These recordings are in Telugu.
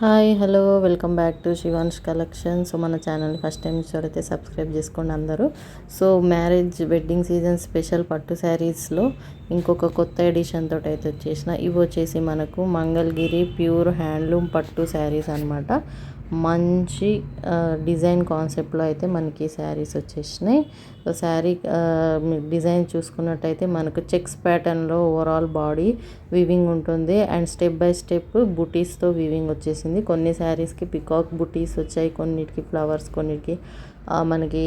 Hi hello welcome back to Shivansh collection. So మన ఛానల్ ఫస్ట్ టైం చూడైతే సబ్స్క్రైబ్ చేసుకోండి అందరూ. So marriage wedding season special పట్టు శారీస్లో ఇంకొక కొత్త ఎడిషన్ తోటి అయితే వచ్చేసిన. ఇవి వచ్చేసి మనకు మంగళగిరి ప్యూర్ హ్యాండ్లూమ్ పట్టు శారీస్ అనమాట. మంచి డిజైన్ కాన్సెప్ట్లో అయితే మనకి శారీస్ వచ్చేసినాయి. సో శారీ డిజైన్ చూసుకున్నట్టయితే మనకు చెక్స్ ప్యాటర్న్లో ఓవరాల్ బాడీ వీవింగ్ ఉంటుంది అండ్ స్టెప్ బై స్టెప్ బుటీస్తో వీవింగ్ వచ్చేసింది. కొన్ని శారీస్కి పికాక్ బుటీస్ వచ్చాయి, కొన్నిటికి ఫ్లవర్స్, కొన్నిటికి మనకి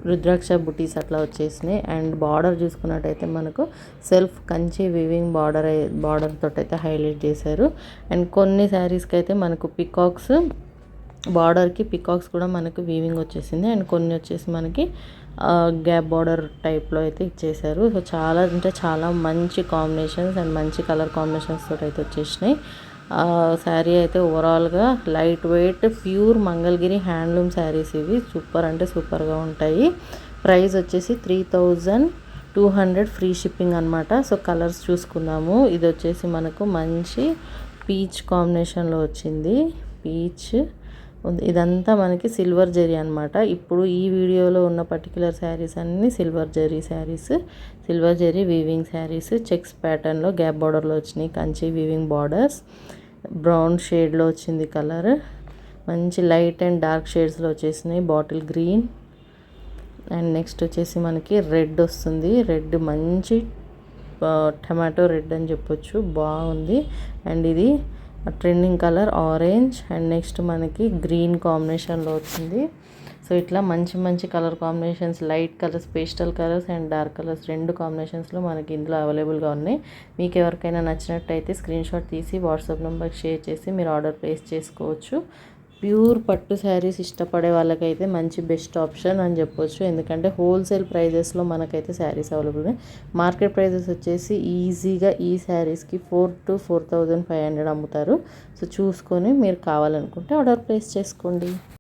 రుద్రాక్ష బుటీస్ అట్లా వచ్చేసినాయి. అండ్ బార్డర్ చూసుకున్నట్టయితే మనకు సెల్ఫ్ కంచి వీవింగ్ బార్డర్ తోటి అయితే హైలైట్ చేశారు. అండ్ కొన్ని శారీస్కి అయితే మనకు పికాక్స్ బార్డర్కి పికాక్స్ కూడా మనకు వీవింగ్ వచ్చేసింది. అండ్ కొన్ని వచ్చేసి మనకి గ్యాప్ బార్డర్ టైప్లో అయితే ఇచ్చేసారు. సో చాలా అంటే చాలా మంచి కాంబినేషన్స్ అండ్ మంచి కలర్ కాంబినేషన్స్ తోటి అయితే వచ్చేసినాయి. శారీ అయితే ఓవరాల్గా light weight pure Mangalagiri handloom saris ఇవి సూపర్ అంటే సూపర్గా ఉంటాయి. ప్రైస్ వచ్చేసి 3200 ఫ్రీ షిప్పింగ్ అనమాట. సో కలర్స్ చూసుకుందాము. ఇది వచ్చేసి మనకు మంచి పీచ్ కాంబినేషన్లో వచ్చింది. పీచ్ ఇదంతా మనకి సిల్వర్ జరీ అనమాట. ఇప్పుడు ఈ వీడియోలో ఉన్న పర్టికులర్ శారీస్ అన్నీ silver zari saris, silver zari weaving saris. Checks ప్యాటర్న్లో గ్యాప్ బార్డర్లో వచ్చినాయి, కంచి వీవింగ్ బార్డర్స్. బ్రౌన్ షేడ్లో వచ్చింది కలర్. మంచి లైట్ అండ్ డార్క్ షేడ్స్లో వచ్చేసినాయి. బాటిల్ గ్రీన్ అండ్ నెక్స్ట్ వచ్చేసి మనకి రెడ్ వస్తుంది. రెడ్ మంచి టమాటో రెడ్ అని చెప్పొచ్చు, బాగుంది. అండ్ ఇది trending colour orange and next మనకి గ్రీన్ కాంబినేషన్లో వచ్చింది. సో ఇట్లా మంచి మంచి colour combinations, light colours, pastel colours and dark colours రెండు కాంబినేషన్స్లో మనకి ఇందులో అవైలబుల్గా ఉన్నాయి. మీకు ఎవరికైనా నచ్చినట్టయితే స్క్రీన్ షాట్ తీసి వాట్సాప్ నెంబర్కి షేర్ చేసి మీరు ఆర్డర్ ప్లేస్ చేసుకోవచ్చు. ప్యూర్ పట్టు శారీస్ ఇష్టపడే వాళ్ళకైతే మంచి బెస్ట్ ఆప్షన్ అని చెప్పొచ్చు. ఎందుకంటే హోల్సేల్ ప్రైజెస్లో మనకైతే శారీస్ అవైలబుల్ ఉన్నాయి. మార్కెట్ ప్రైజెస్ వచ్చేసి ఈజీగా ఈ శారీస్కి 4,000 to 4,500 అమ్ముతారు. సో చూసుకొని మీరు కావాలనుకుంటే ఆర్డర్ ప్లేస్ చేసుకోండి.